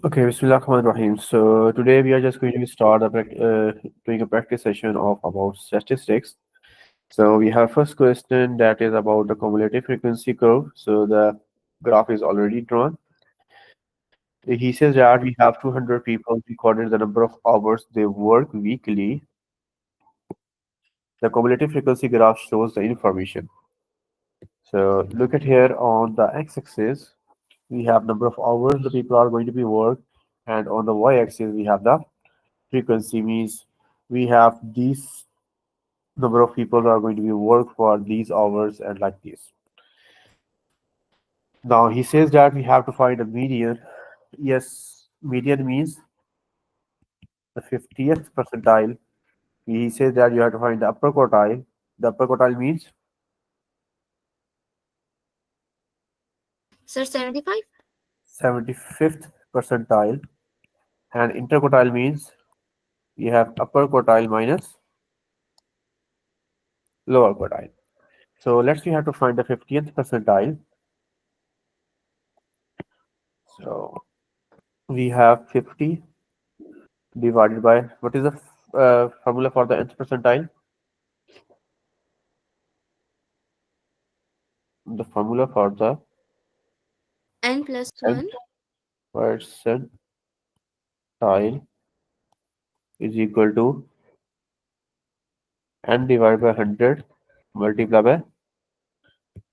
Okay, Bismillahirrahmanirrahim. So today we are just going to start doing a practice session of about statistics. So we have first question that is about the cumulative frequency curve. So the graph is already drawn. He says that we have 200 people recorded the number of hours they work weekly. The cumulative frequency graph shows the information. So look at here on the x-axis, we have number of hours the people are going to be work, and on the y-axis we have the frequency, means we have these number of people who are going to be work for these hours and like this. Now he says that we have to find a median. Yes, median means the 50th percentile. He says that you have to find the upper quartile. The upper quartile means Sir, 75? 75th percentile, and interquartile means you have upper quartile minus lower quartile. So let's we have to find the 50th percentile. So we have 50 divided by, what is the formula for the nth percentile? The formula for the N plus nth 1. percentile is equal to n divided by 100 multiplied by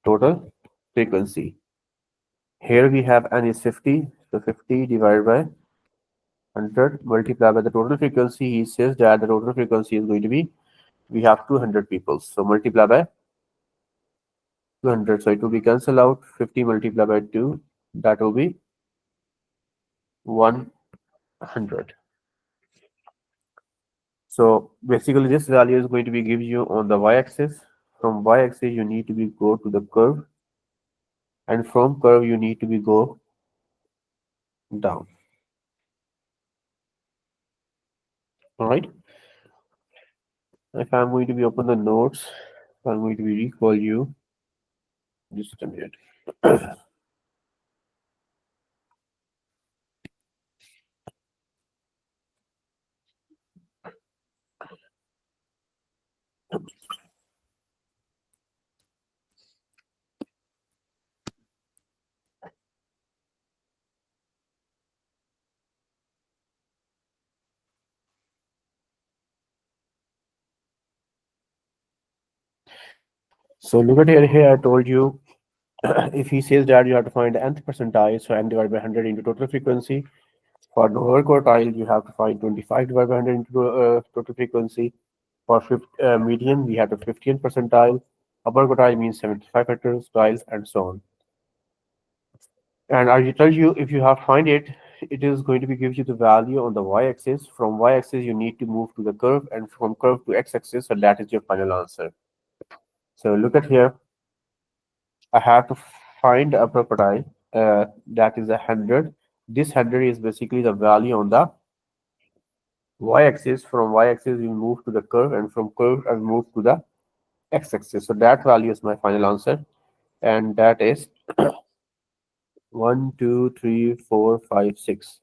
total frequency. Here we have n is 50, so 50 divided by 100 multiplied by the total frequency. He says that the total frequency is going to be, we have 200 people, so multiply by 200, so it will be cancel out. 50 multiplied by 2, that will be 100. So basically this value is going to be give you on the y-axis. From y-axis you need to be go to the curve, and from curve you need to be go down. All right, if I'm going to be open the notes, I'm going to be recall you just a minute. So look at here I told you if he says that you have to find the nth percentile, so n divided by 100 into total frequency. For lower quartile, you have to find 25 divided by 100 into total frequency. For median, we have the 15th percentile. Upper quartile means 75 percentiles, and so on. And I tell you, if you have find it, it is going to be gives you the value on the y-axis. From y-axis, you need to move to the curve, and from curve to x-axis, so that is your final answer. So look at here. I have to find the upper quartile. That is 100. This 100 is basically the value on the y-axis. From y-axis, we move to the curve, and from curve, I move to the x-axis. So that value is my final answer, and that is 1, 2, 3, 4, 5, 6.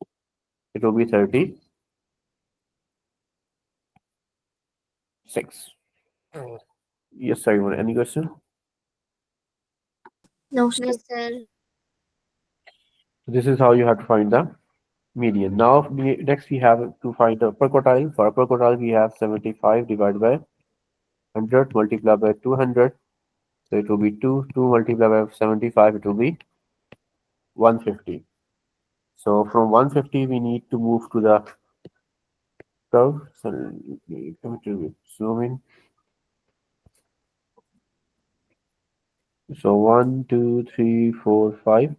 It will be 36. Yes, sir. Any question? No, sir. Yes, sir. This is how you have to find the median. Now, next we have to find the upper quartile. For upper quartile, we have 75 divided by 100 multiplied by 200. So it will be 2. 2 multiplied by 75, it will be 150. So from 150, we need to move to the curve. So let me come to zoom in. So 1, 2, 3, 4, 5.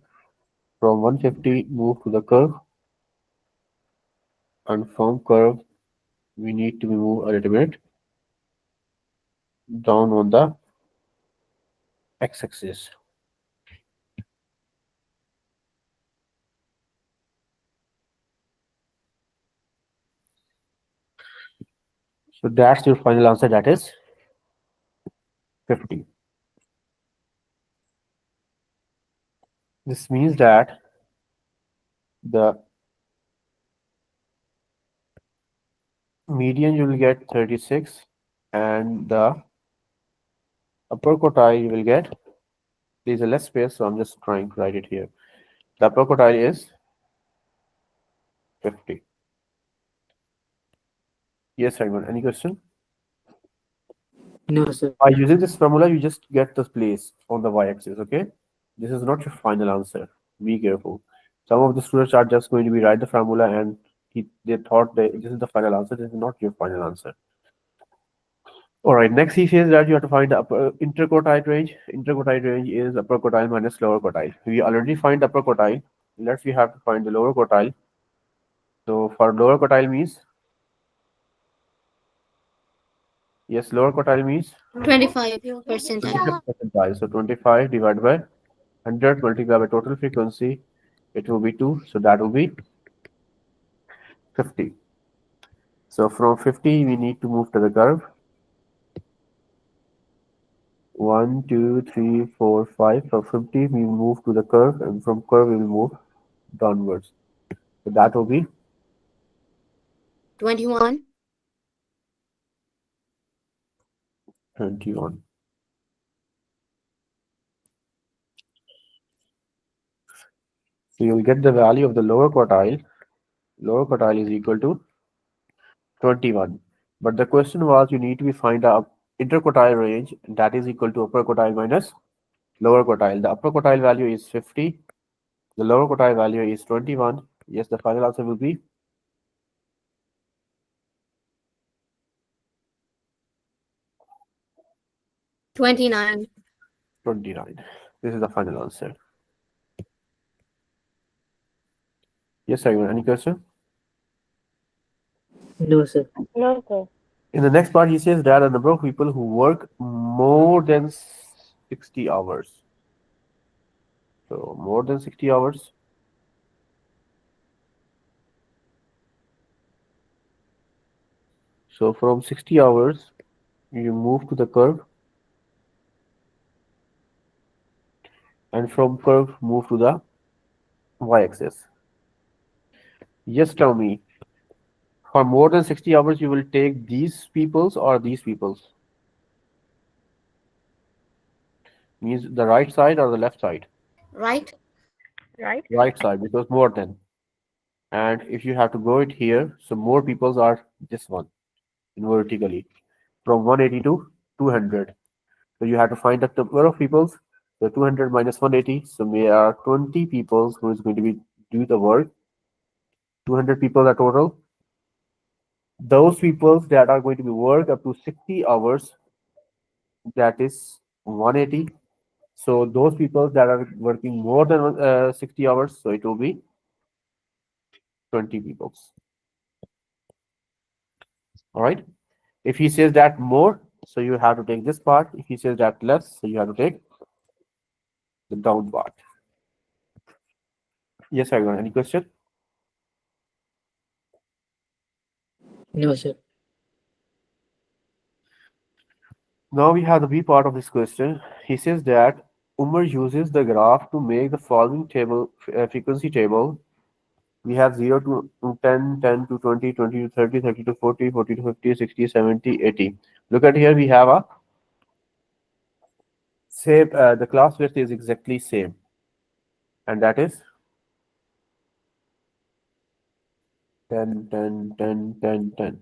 From 150, move to the curve, and from curve, we need to move a little bit down on the x-axis. So that's your final answer, that is 50. This means that the median you will get 36, and the upper quartile you will get, there's a less space, so I'm just trying to write it here. The upper quartile is 50. Yes, Simon, any question? No, sir. By using this formula, you just get the place on the y-axis, okay? This is not your final answer. Be careful. Some of the students are just going to be write the formula and they thought that this is the final answer. This is not your final answer. All right, next he says that you have to find the upper interquartile range. Interquartile range is upper quartile minus lower quartile. We already find the upper quartile. Let's we have to find the lower quartile. So for lower quartile means, yes, lower quartile means 25 percentile. 25 percentile. So 25 divided by 100 multiplied by total frequency, it will be 2. So that will be 50. So from 50, we need to move to the curve. 1, 2, 3, 4, 5. From 50, we move to the curve, and from curve, we will move downwards. So that will be 21. 21. So you will get the value of the lower quartile. Lower quartile is equal to 21. But the question was you need to find a interquartile range that is equal to upper quartile minus lower quartile. The upper quartile value is 50. The lower quartile value is 21. Yes, the final answer will be 29. 29. This is the final answer. Yes, Simon, any question? No, sir. No, sir. In the next part, he says there are a number of people who work more than 60 hours. So more than 60 hours. So from 60 hours, you move to the curve, and from curve move to the y-axis. Just tell me, for more than 60 hours, you will take these peoples or these peoples? Means the right side or the left side? Right? Right? Right side, because more than. And if you have to go it here, so more peoples are this one, vertically, from 180 to 200. So you have to find the number of peoples. So 200 minus 180. So there are 20 peoples who is going to be do the work. 200 people are total. Those people that are going to be work up to 60 hours, that is 180. So those people that are working more than 60 hours, so it will be 20 people. All right. If he says that more, so you have to take this part. If he says that less, so you have to take the down part. Yes, everyone. Any question? No, sir. Now we have the B part of this question. He says that Umar uses the graph to make the following table, frequency table. We have 0 to 10, 10 to 20, 20 to 30, 30 to 40, 40 to 50, 60, 70, 80. Look at here, we have a same, the class width is exactly same. And that is 10, 10, 10, 10, 10.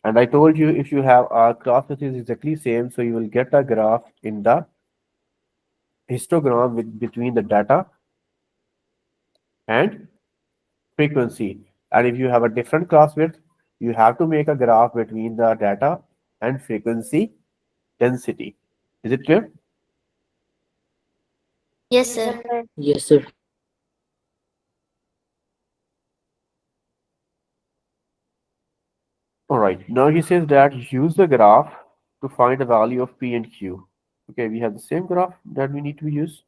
And I told you if you have a class which is exactly same, so you will get a graph in the histogram with between the data and frequency. And if you have a different class width, you have to make a graph between the data and frequency density. Is it clear? Yes, Yes, sir. sir. Yes, sir. All right. Now he says that use the graph to find the value of P and Q. Okay, we have the same graph that we need to use.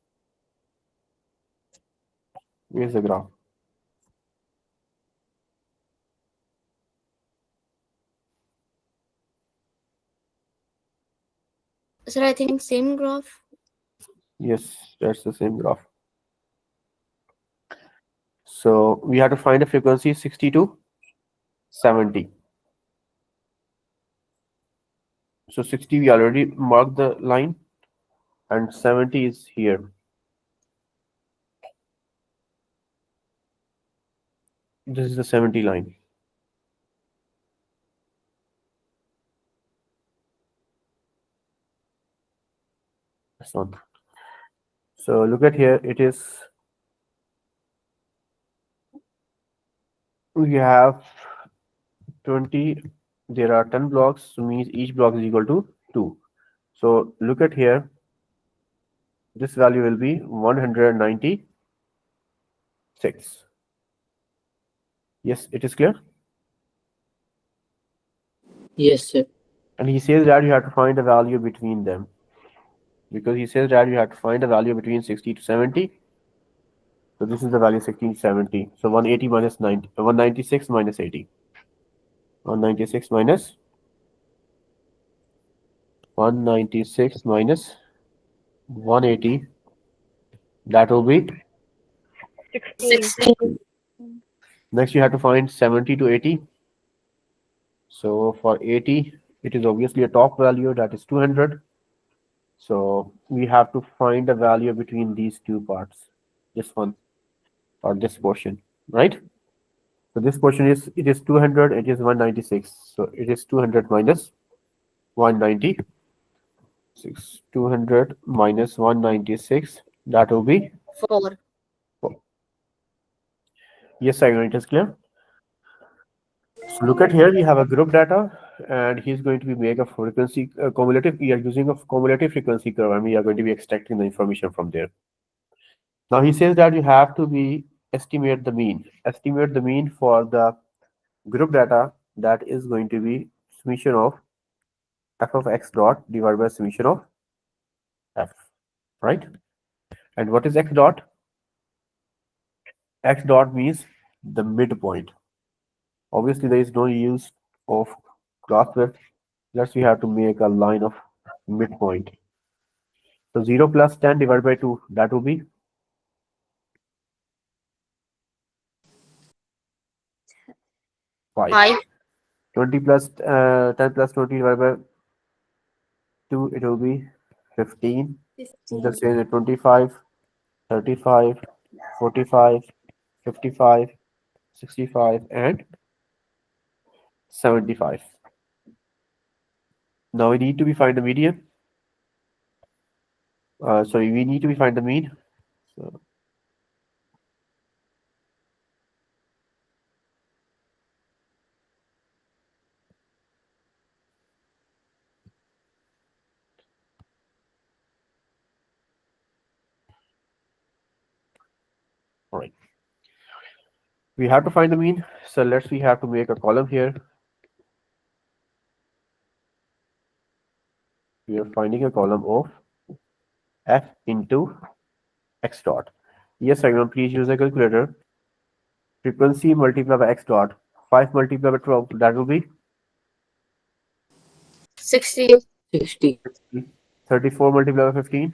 Where's the graph? Sir, I think same graph. Yes, that's the same graph. So we have to find a frequency 60 to 70. So 60, we already marked the line, and 70 is here. This is the 70 line. This one. So look at here, it is, we have 20, there are 10 blocks, so means each block is equal to 2. So look at here, this value will be 196. Yes, it is clear. Yes, sir. And he says that you have to find a value between them, because he says that you have to find a value between 60 to 70. So this is the value 60 to 70. So 180 minus 90, 196 minus 80. 196 minus 196 minus 180. That will be 16. next. You have to find 70 to 80. So for 80, it is obviously a top value, that is 200. So we have to find a value between these two parts, this one or this portion, right? So this portion is, it is 200, it is 196. So it is 200 minus 196. 200 minus 196, that will be 4. 4. Yes, I know it is clear. So look at here, we have a group data, and he's going to be make a frequency cumulative. We are using a cumulative frequency curve, and we are going to be extracting the information from there. Now he says that you have to be estimate the mean. Estimate the mean for the group data, that is going to be summation of f of x dot divided by summation of f, right? And what is x dot? X dot means the midpoint. Obviously, there is no use of graph width. Let's we have to make a line of midpoint. So 0 plus 10 divided by 2, that will be 5. 5. 20 plus 10 plus 20 divided by 2, it will be 15. The same as 25, 35, 45, 55, 65, and 75. Now we need to be find the median. Sorry, we need to be find the mean. So all right, we have to find the mean. So we have to make a column here. We are finding a column of f into x dot. Yes, everyone, please use a calculator. Frequency multiplied by x dot. 5 multiplied by 12, that will be 60. 60. 34 multiplied by 15.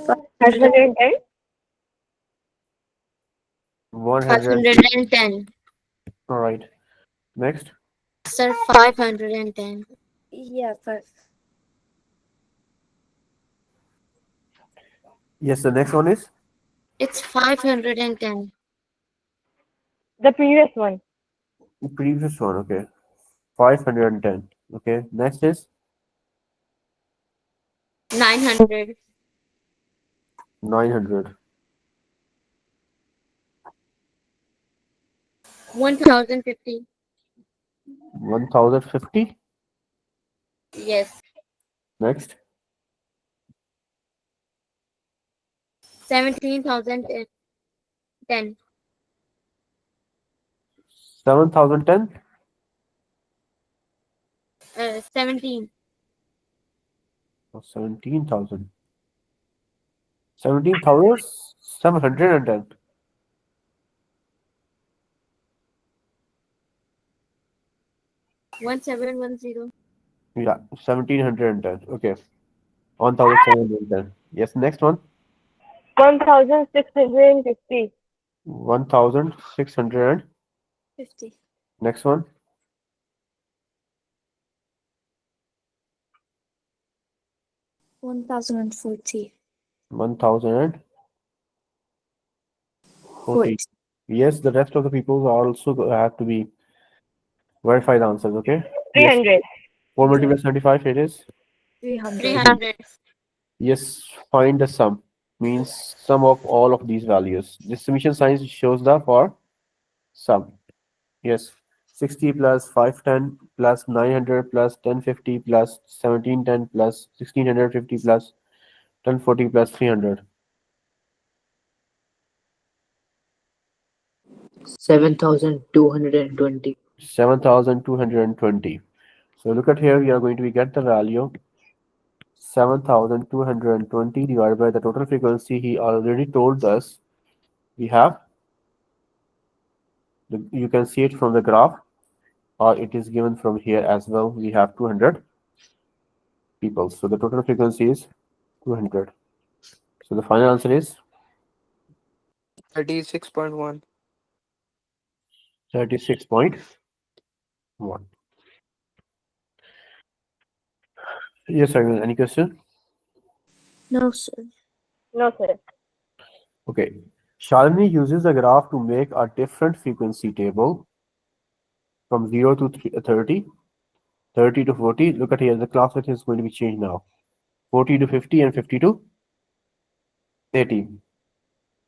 510. 100. 510. All right. Next. Sir, 510. Yes, sir. Yes, the next one is It's 510. The previous one. the previous one. Okay. 510. Okay. Next is 900. 900. 1050. 1050. Yes. Next. 17,010. 7010. 17. 17,000. 17,710. 1710. Yeah, 1710. Okay. 1710. Yes, next one. 1650. 1600. 50. Next one. 1040. 1040. 40. Yes, the rest of the people also have to be verify the answers, okay? Yes. 300. 4 multiplied 75, it is? 300. 300. Yes, find the sum. Means sum of all of these values. This summation sign shows the for sum. Yes. 60 plus 510 plus 900 plus 1050 plus 1710 plus 1650 plus 1040 plus 300. 7,220. 7220. So look at here, we are going to get the value 7220 divided by the total frequency. He already told us we have, you can see it from the graph, or it is given from here as well. We have 200 people. So the total frequency is 200. So the final answer is 36.1. 36.1. Yes, sir. Any question? No, sir. No, sir. Okay. Shalini uses the graph to make a different frequency table from 0 to 30, 30 to 40. Look at here, the class width is going to be changed now. 40 to 50 and 50 to 80.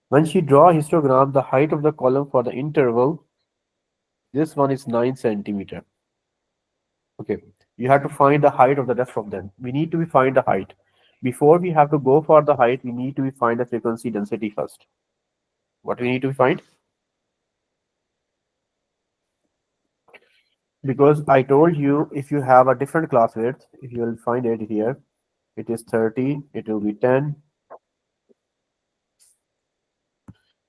When she draw a histogram, the height of the column for the interval, this one is 9 centimeter. Okay, you have to find the height of the rest of them. We need to find the height. Before we have to go for the height, we need to find the frequency density first. What we need to find? Because I told you, if you have a different class width, if you will find it here, it is 30, it will be 10.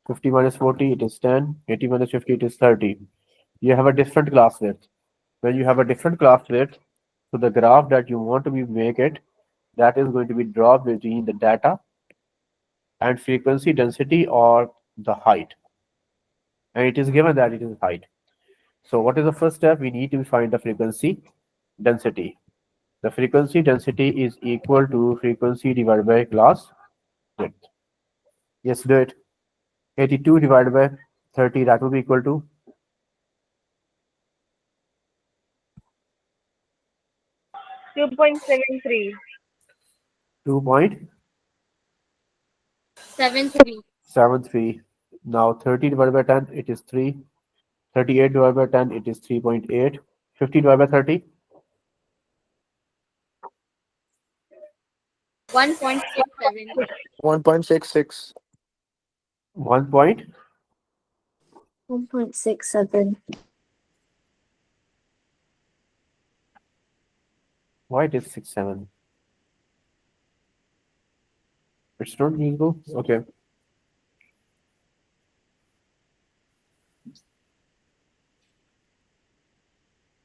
50 minus 40, it is 10. 80 minus 50, it is 30. You have a different class width. When you have a different class width, so the graph that you want to make it, that is going to be drawn between the data and frequency density or the height. And it is given that it is height. So what is the first step? We need to find the frequency density. The frequency density is equal to frequency divided by class width. Yes, do it. 82 divided by 30, that will be equal to 2.73. 2.73. 73. Now 30 divided by 10, it is 3. 38 divided by 10, it is 3.8. 50 divided by 30, 1.67. 1.66. 1 point. 1.67. Why it is 67? It's not usable. Okay.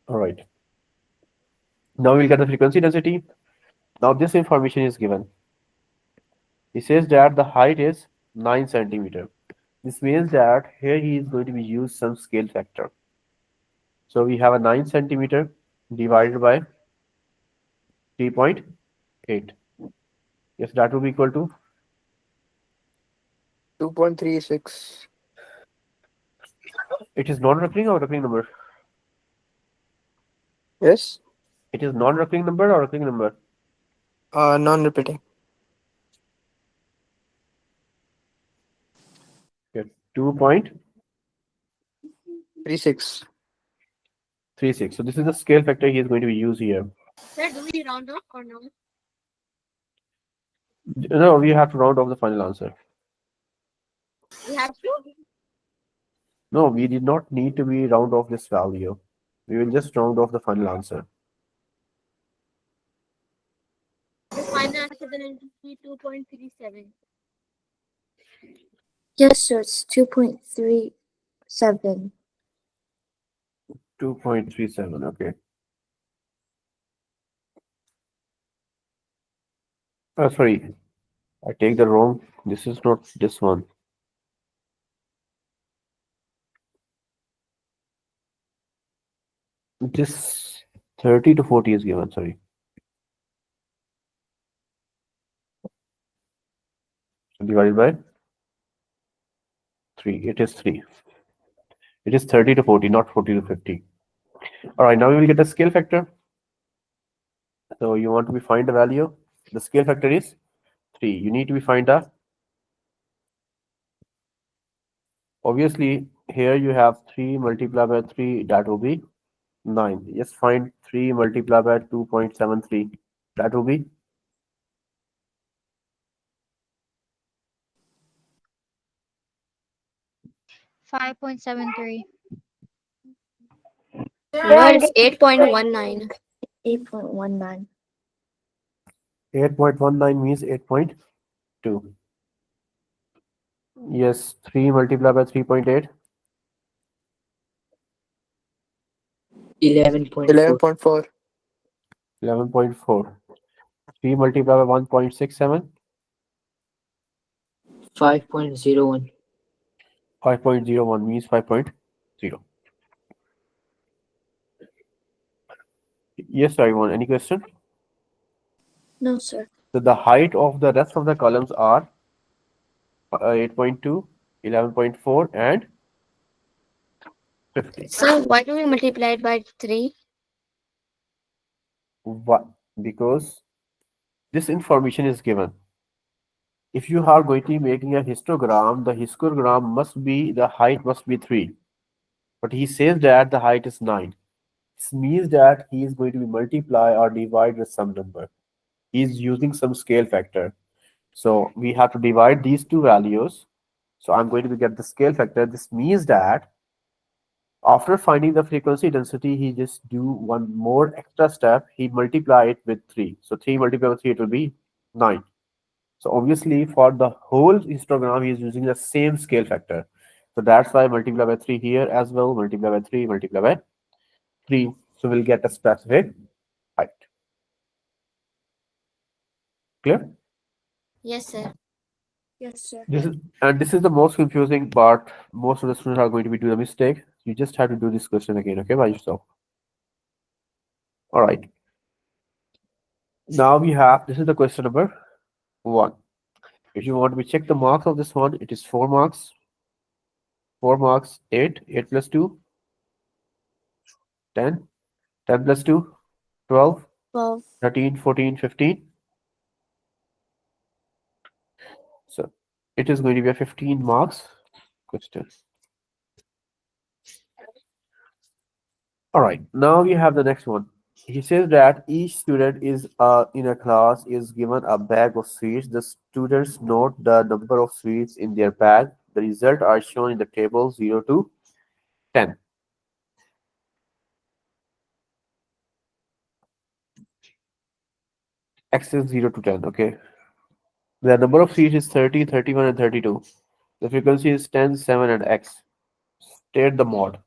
All right. Now we'll get the frequency density. Now this information is given. It says that the height is 9 centimeter. This means that here he is going to be used some scale factor. So we have a 9 centimeter divided by 3.8. Yes, that will be equal to 2.36. it is non-recurring or recurring number? Yes. It is non-recurring number or recurring number? Non-repeating. Okay. 2.36. 36. So this is the scale factor he is going to be used here. Sir, do we round off or no? No, we have to round off the final answer. We have to. No, we did not need to be round off this value. We will just round off the final answer. The final answer then will be 2.37. Yes, sir. It's 2.37. 2.37, okay. Sorry, I take the wrong. This is not this one. This 30 to 40 is given, sorry. divided by 3. It is 3. It is 30 to 40, not 40 to 50. All right, now we will get the scale factor. So you want to find the value. The scale factor is 3. You need to find the. Obviously, here you have 3 multiplied by 3. That will be 9. Just find 3 multiplied by 2.73. That will be 5.73. No, it's 8.19. 8.19. 8.19 means 8.2. Yes, 3 multiplied by 3.8. 11.4. 11.4. 11.4. 3 multiplied by 1.67. 5.01. 5.01 means 5.0. Yes, everyone. Any question? No, sir. So the height of the rest of the columns are 8.2, 11.4, and 50. Sir, why do we multiply it by 3? Why? Because this information is given. If you are going to be making a histogram, the histogram must be, the height must be 3. But he says that the height is 9. This means that he is going to be multiply or divide with some number. He is using some scale factor. So we have to divide these two values. So I'm going to get the scale factor. This means that after finding the frequency density, he just do one more extra step. He multiply it with 3. So 3 multiplied by 3, it will be 9. So obviously for the whole histogram, he is using the same scale factor. So that's why multiply by 3 here as well, multiply by 3, multiply by 3. So we'll get a specific height. Clear? Yes, sir. Yes, sir. This is the most confusing part. Most of the students are going to be doing a mistake. You just have to do this question again, okay, by yourself. All right. Now we have, this is the question number 1. If you want to check the marks of this one, it is 4 marks. 4 marks, 8, 8 plus 2, 10, 10 plus 2, 12, 12. 13, 14, 15. So it is going to be a 15 marks question. All right, now we have the next one. He says that each student is in a class is given a bag of sweets. The students note the number of sweets in their bag. The results are shown in the table 0 to 10. X is 0 to 10, okay. The number of sweets is 30, 31, and 32. The frequency is 10, 7, and X. State the mod.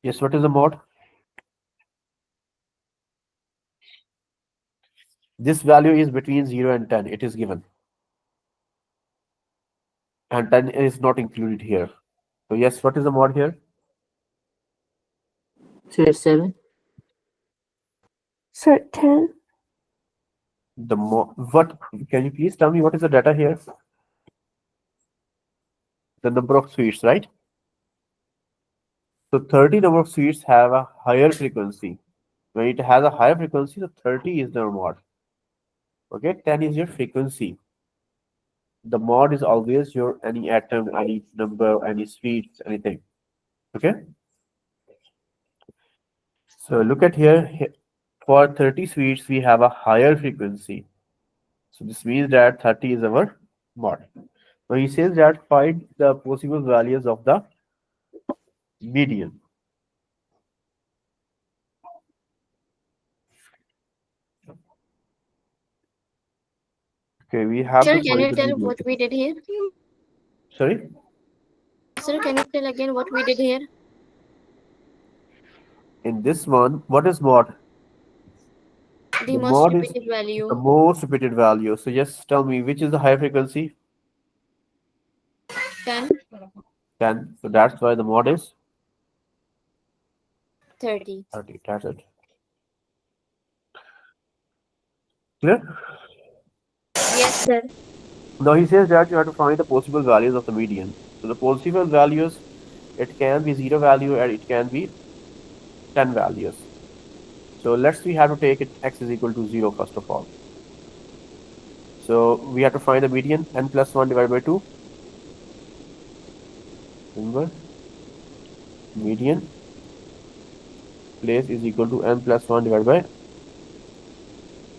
Yes, what is the mod? This value is between 0 and 10. It is given. And 10 is not included here. So yes, what is the mod here? Sir, 7. Sir, 10. The what, can you please tell me what is the data here? The number of sweets, right? So 30 number of sweets have a higher frequency. When it has a higher frequency, so 30 is the mod. Okay, 10 is your frequency. The mod is always your any atom, any number, any sweets, anything. Okay. So look at here. For 30 sweets, we have a higher frequency. So this means that 30 is our mod. So he says that find the possible values of the median. Okay, we have Sir, to can find you the tell median. what we did here? Sorry? Sir, can you tell again what we did here? In this one, what is mod? The most mod is repeated value. the most repeated value. So just tell me which is the high frequency? 10. 10. So that's why the mod is 30. 30. That's it. Clear? Yes, sir. Now he says that you have to find the possible values of the median. So the possible values, it can be 0 value and it can be 10 values. So let's see how to take it x is equal to 0 first of all. So we have to find the median n plus 1 divided by 2. Remember, median place is equal to n plus 1 divided by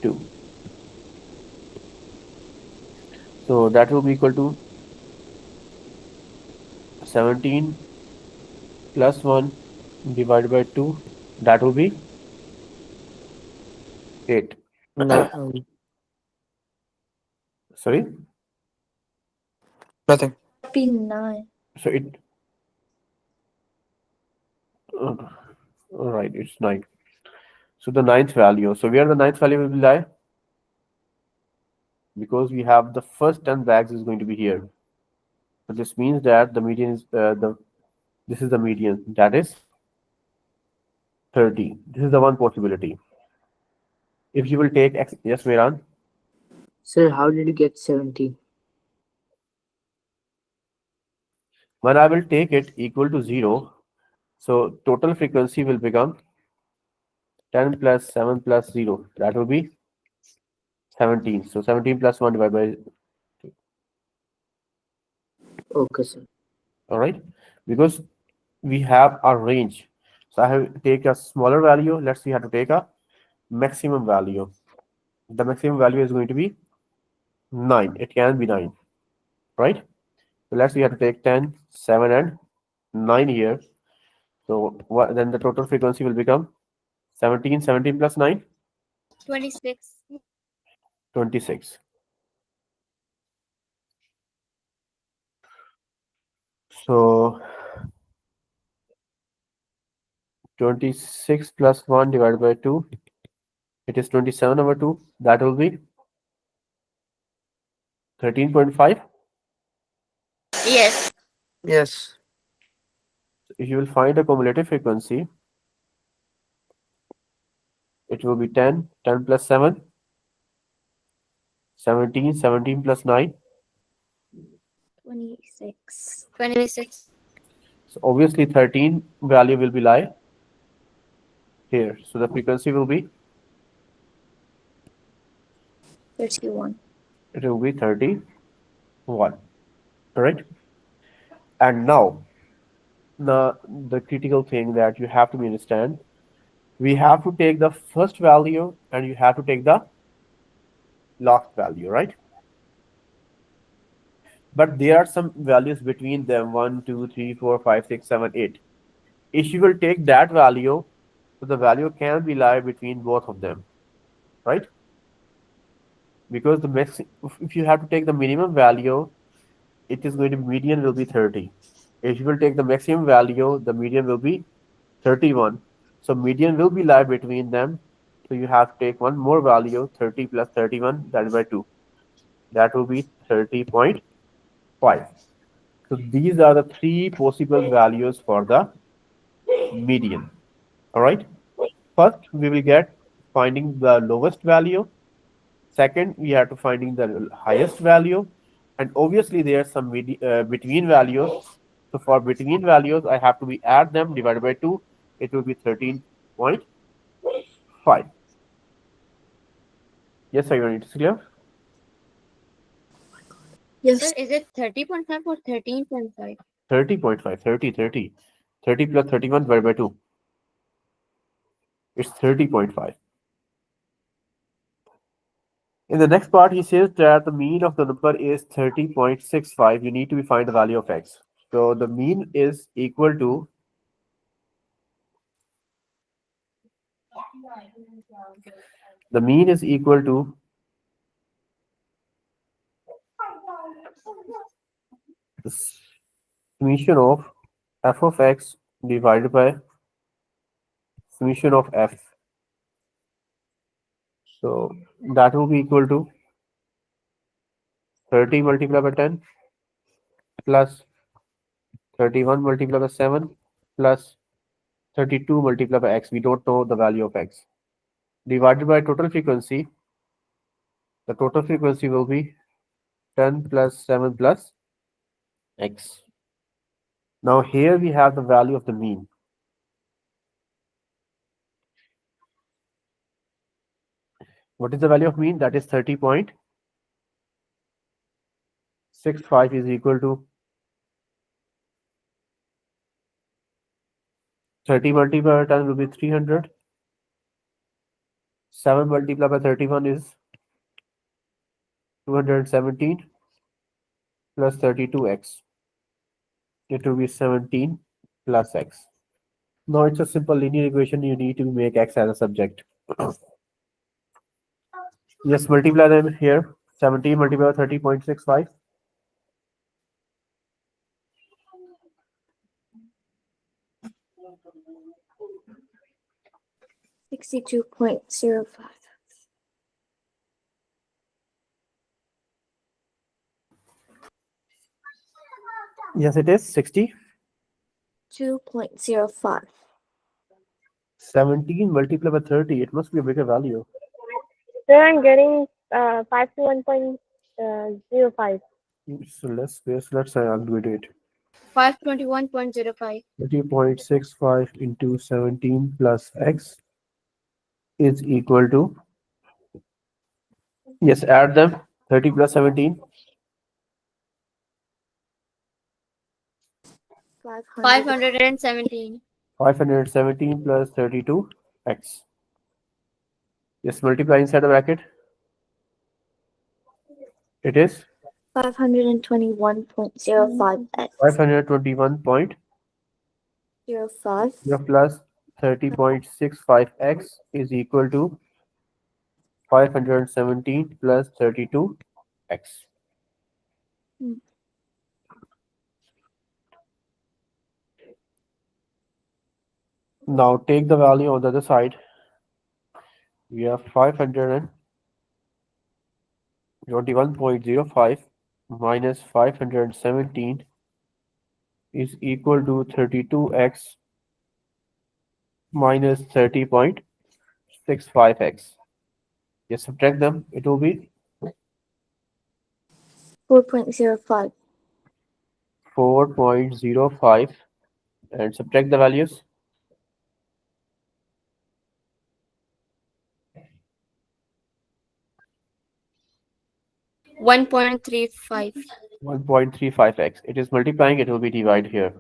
2. So that will be equal to 17 plus 1 divided by 2. That will be 8. No, Sorry. Nothing. Be 9. So it. All right, it's 9. So the ninth value. So where the ninth value will lie? Because we have the first 10 bags is going to be here. So this means that the median is this is the median, that is 30. This is the one possibility. If you will take x, yes, Miran. sir, how did you get 17? When I will take it equal to 0, so total frequency will become 10 plus 7 plus 0. That will be 17. So 17 plus 1 divided by, Okay, sir. all right, because we have a range. So I have to take a smaller value. Let's see how to take a maximum value. The maximum value is going to be 9. It can be 9, right? So let's see how to take 10, 7, and 9 here. So what, then the total frequency will become 17, 17 plus 9, 26. 26. So 26 plus 1 divided by 2, it is 27 over 2. That will be 13.5. Yes. Yes. If you will find a cumulative frequency, it will be 10, 10 plus 7, 17, 17 plus 9. 26. 26. So obviously 13 value will be lie here. So the frequency will be, 31. it will be 31. Correct? And now the critical thing that you have to understand, we have to take the first value and you have to take the last value, right? But there are some values between them, 1, 2, 3, 4, 5, 6, 7, 8. If you will take that value, so the value can be lie between both of them, right? Because the max, if you have to take the minimum value, it is going to be median will be 30. If you will take the maximum value, the median will be 31. So median will be lie between them. So you have to take one more value, 30 plus 31, that is by 2. That will be 30.5. So these are the three possible values for the median. All right. First, we will get finding the lowest value. Second, we have to finding the highest value. And obviously, there are some between values. So for between values, I have to be add them divided by 2. It will be 13.5. Yes, I want it clear. Yes. Sir, is it 30.5 or 13.5? 30.5, 30 plus 31 divided by 2. It's 30.5. In the next part, he says that the mean of the number is 30.65. You need to find the value of x. So the mean is equal to the mean is equal to the summation of f of x divided by summation of f. So that will be equal to 30 multiplied by 10 plus 31 multiplied by 7 plus 32 multiplied by x. We don't know the value of x. Divided by total frequency. The total frequency will be 10 plus 7 plus x. Now here we have the value of the mean. What is the value of mean? That is 30.65 is equal to 30 multiplied by 10 will be 300. 7 multiplied by 31 is 217 plus 32x. It will be 17 plus x. Now it's a simple linear equation. You need to make x as a subject. Yes, multiply them here. 17 multiplied by 30.65. 62.05. Yes, it is 60. 2.05. 17 multiplied by 30. It must be a bigger value. Sir, I'm getting 521.05. So let's say I'll do it. 521.05. 30.65 into 17 plus x is equal to, yes, add them. 30 plus 17. 517. 517 plus 32x. Yes, multiply inside the bracket. It is 521.05x. 521.05 plus 30.65x is equal to 517 plus 32x. Now take the value on the other side. We have 521.05 minus 517 is equal to 32x minus 30.65x. Just subtract them. It will be 4.05. 4.05 and subtract the values. 1.35. 1.35x. It is multiplying. It will be divided here.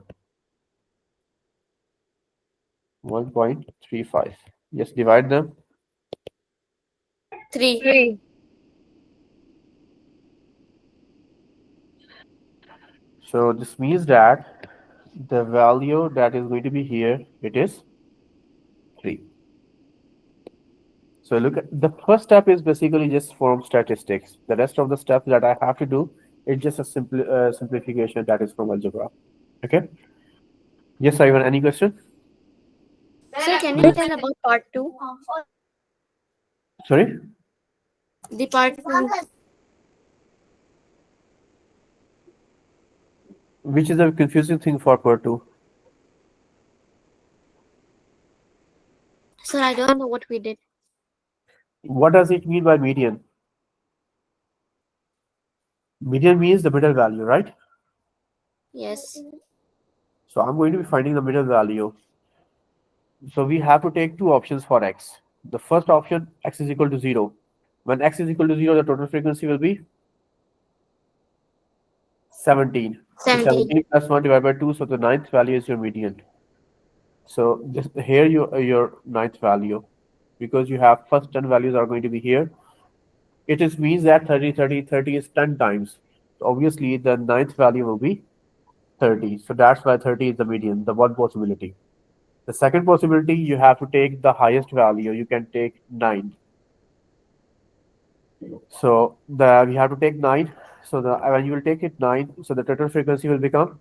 1.35. Yes, divide them. 3. 3. So this means that the value that is going to be here, it is 3. So look at the first step is basically just form statistics. The rest of the steps that I have to do is just a simplification that is from algebra. Okay. Yes, Ivan, any question? Sir, can you tell about part 2? Sorry? The part 2. Which is a confusing thing for part 2? Sir, I don't know what we did. What does it mean by median? Median means the middle value, right? Yes. So I'm going to be finding the middle value. So we have to take two options for x. The first option, x is equal to 0. When x is equal to 0, the total frequency will be 17. So 17. 17 plus 1 divided by 2, so the ninth value is your median. So just here your ninth value, because you have first 10 values are going to be here. It is means that 30, 30, 30 is 10 times. So obviously the ninth value will be 30. So that's why 30 is the median, the one possibility. The second possibility, you have to take the highest value. You can take 9. So we have to take 9. So when you will take it 9, so the total frequency will become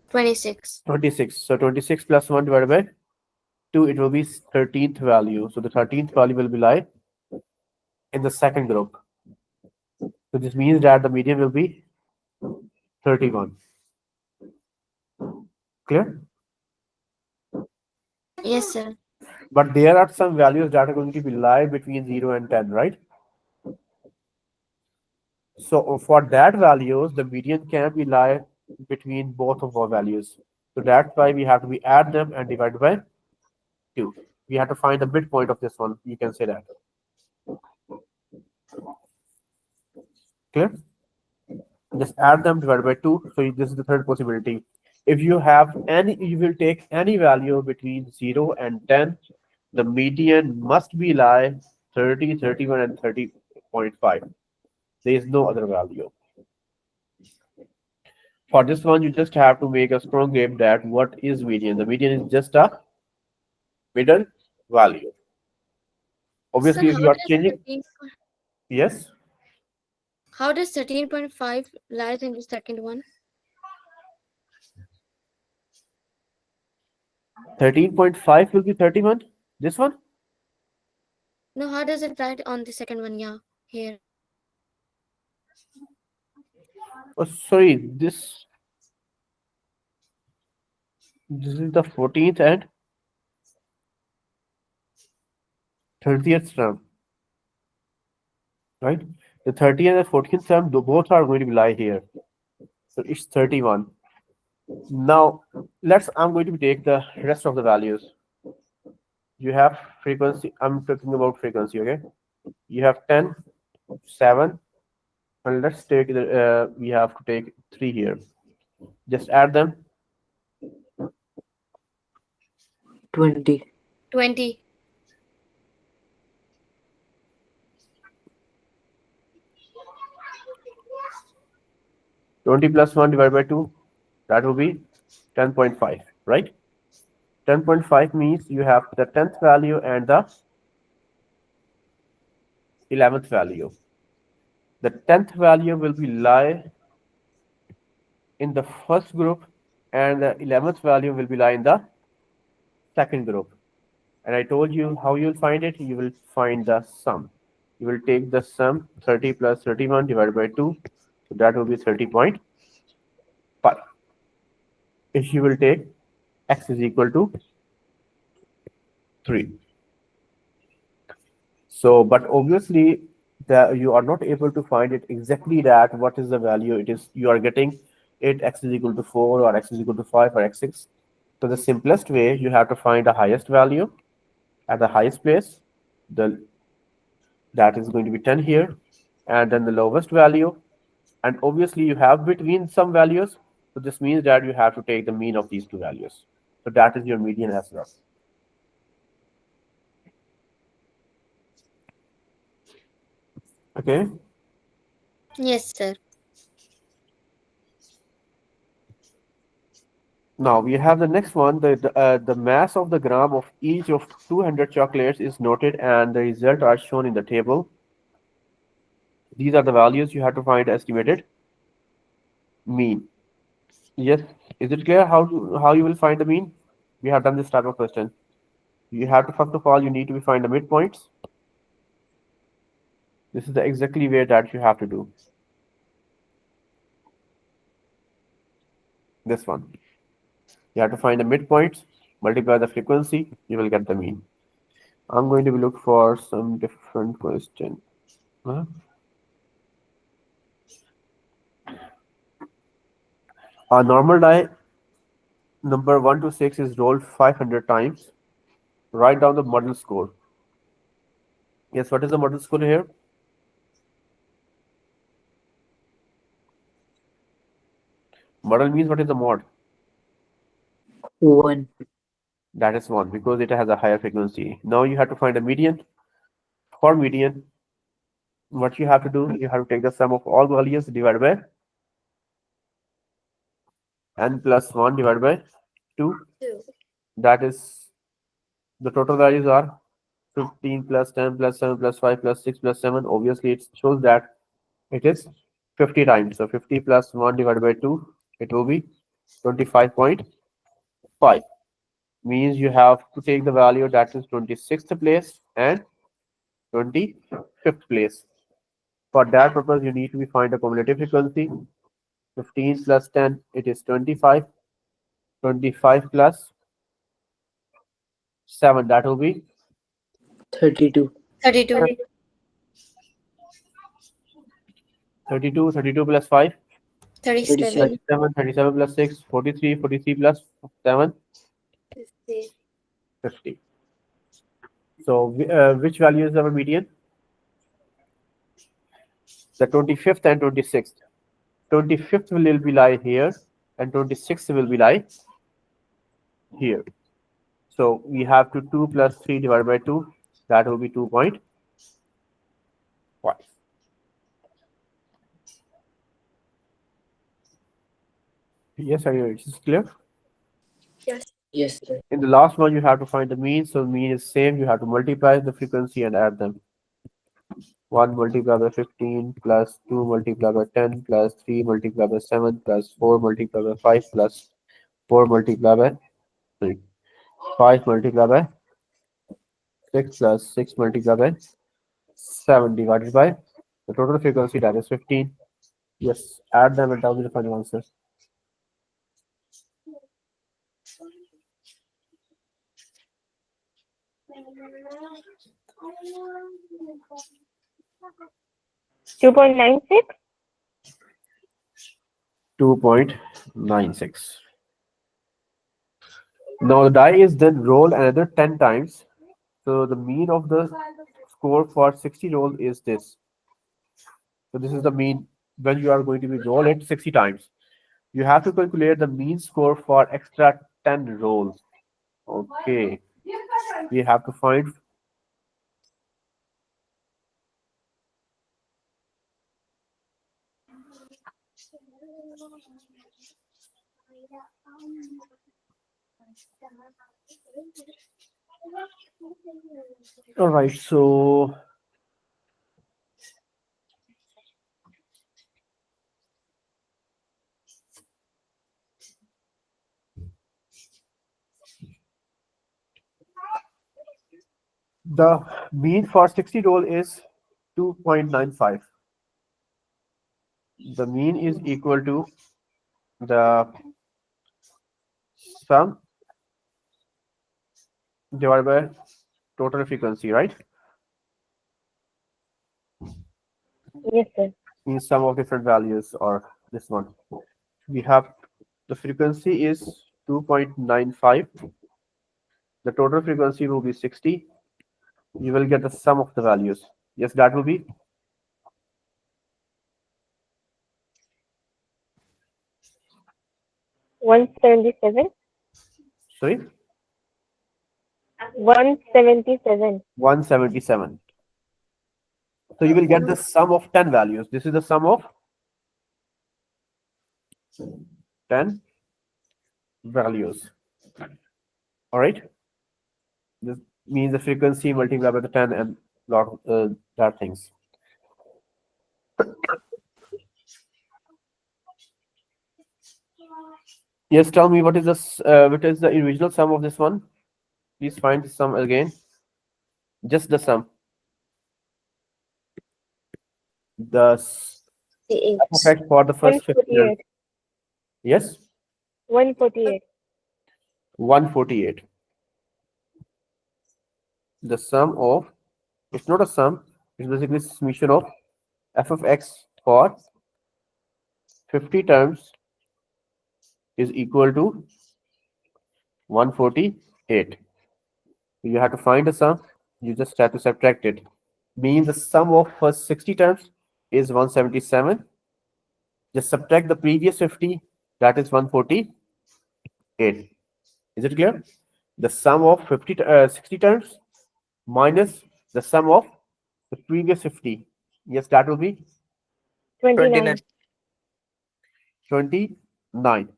26. 26. So 26 plus 1 divided by 2, it will be 13th value. So the 13th value will be lie in the second group. So this means that the median will be 31. Clear? Yes, sir. But there are some values that are going to be lie between 0 and 10, right? So for that values, the median can be lie between both of our values. So that's why we have to be add them and divide by 2. We have to find the midpoint of this one. You can say that. Clear? Just add them divided by 2. So this is the third possibility. If you have any, you will take any value between 0 and 10. The median must be lie 30, 31, and 30.5. There is no other value. For this one, you just have to make a strong claim that what is median? The median is just a middle value. Obviously, Sir, if you are changing, yes, how does 13.5 lies in the second one? 13.5 will be 31. This one? No, how does it write on the second one? Yeah, here. Oh, sorry, this is the 14th and 30th term, right? The 30th and 14th term, both are going to be lie here. So it's 31. Now, I'm going to take the rest of the values. You have frequency, I'm talking about frequency, okay? You have 10, 7, and let's take the, we have to take 3 here. Just add them. 20. 20. 20 plus 1 divided by 2, that will be 10.5, right? 10.5 means you have the 10th value and the 11th value. The 10th value will be lie in the first group and the 11th value will be lie in the second group. And I told you how you'll find it. You will find the sum. You will take the sum 30 plus 31 divided by 2. So that will be 30.5. If you will take x is equal to 3. So, but obviously that you are not able to find it exactly that what is the value it is you are getting it x is equal to 4 or x is equal to 5 or x6. So the simplest way, you have to find the highest value at the highest place. That is going to be 10 here, and then the lowest value, and obviously you have between some values. So this means that you have to take the mean of these two values. So that is your median as well. Okay. Yes, sir. Now we have the next one. The mass of the gram of each of 200 chocolates is noted, and the results are shown in the table. These are the values you have to find estimated mean. Yes, is it clear how you will find the mean? We have done this type of question. You have to, first of all, you need to find the midpoints. This is the exactly way that you have to do. This one. You have to find the midpoints, multiply the frequency, you will get the mean. I'm going to look for some different question. Huh? A normal die number 1 to 6 is rolled 500 times. Write down the model score. Yes, what is the model score here? Model means what is the mod? 1. That is 1 because it has a higher frequency. Now you have to find a median. For median, what you have to do, you have to take the sum of all values divided by n plus 1 divided by 2. That is, the total values are 15 plus 10 plus 7 plus 5 plus 6 plus 7. Obviously, it shows that it is 50 times. So 50 plus 1 divided by 2, it will be 25.5. Means you have to take the value that is 26th place and 25th place. For that purpose, you need to find the cumulative frequency. 15 plus 10, it is 25. 25 plus 7, that will be 32. 32. 32, 32 plus 5, 37. 37, 37 plus 6, 43, 43 plus 7, 50. So which value is our median? The 25th and 26th. 25th will be lie here, and 26th will be lie here. So we have to 2 plus 3 divided by 2. That will be 2.5. Yes, are you? Is this clear? Yes, sir. In the last one, you have to find the mean. So mean is same. You have to multiply the frequency and add them. 1 multiplied by 15 plus 2 multiplied by 10 plus 3 multiplied by 7 plus 4 multiplied by 5 plus 4 multiplied by 3. 5 multiplied by 6 plus 6 multiplied by 7 divided by the total frequency, that is 15. Yes, add them and tell me the final answer. Two point nine six. 2.96. Now the die is then rolled another 10 times. So the mean of the score for 60 roll is this. So this is the mean when you are going to be roll it 60 times. You have to calculate the mean score for extra 10 rolls. Okay. We have to find all right, so the mean for 60 roll is 2.95. The mean is equal to the sum divided by total frequency, right? Yes, sir. In sum of different values, or this one. We have the frequency is 2.95. The total frequency will be 60. You will get the sum of the values. Yes, that will be 177. sorry 177. 177. So you will get the sum of 10 values. This is the sum of 10 values. All right. This means the frequency multiplied by the 10 and lot of that things. Yes, tell me what is the original sum of this one? Please find the sum again. Just the sum. The effect for the first 50 years. 148. Yes, 148. 148. The sum of, it's not a sum, it's basically summation of f of x for 50 terms is equal to 148. You have to find the sum, you just have to subtract it. Means the sum of first 60 terms is 177. Just subtract the previous 50, that is 148. Is it clear? The sum of 60 terms minus the sum of the previous 50. Yes, that will be 29. 29.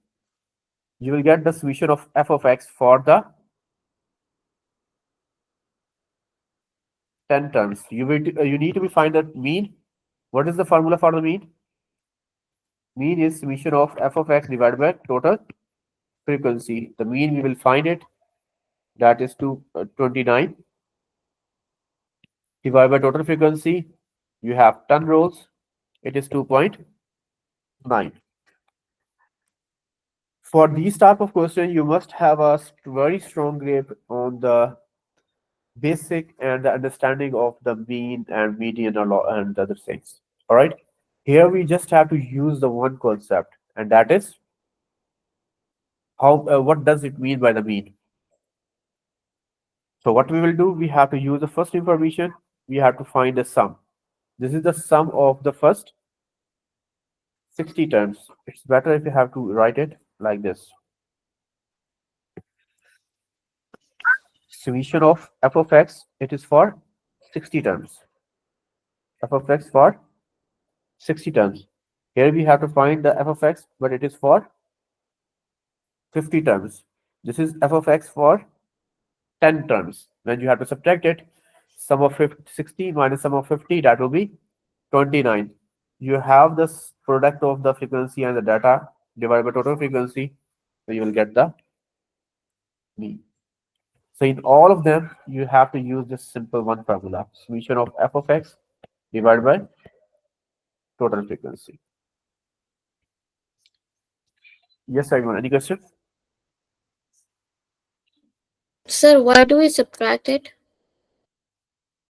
You will get the summation of f of x for the 10 terms. You need to find the mean. What is the formula for the mean? Mean is summation of f of x divided by total frequency. The mean we will find it. That is 29 divided by total frequency. You have 10 rolls. It is 2.9. For these type of questions, you must have a very strong grip on the basic and the understanding of the mean and median and other things. All right. Here we just have to use the one concept, and that is how. What does it mean by the mean? So what we will do, we have to use the first information. We have to find the sum. This is the sum of the first 60 terms. It's better if you have to write it like this. Summation of f of x, it is for 60 terms. F of x for 60 terms. Here we have to find the f of x, but it is for 50 terms. This is f of x for 10 terms. When you have to subtract it, sum of 60 minus sum of 50, that will be 29. You have this product of the frequency and the data divided by total frequency, so you will get the mean. So in all of them, you have to use this simple one formula, summation of f of x divided by total frequency. Yes, everyone. Any question? Sir, why do we subtract it?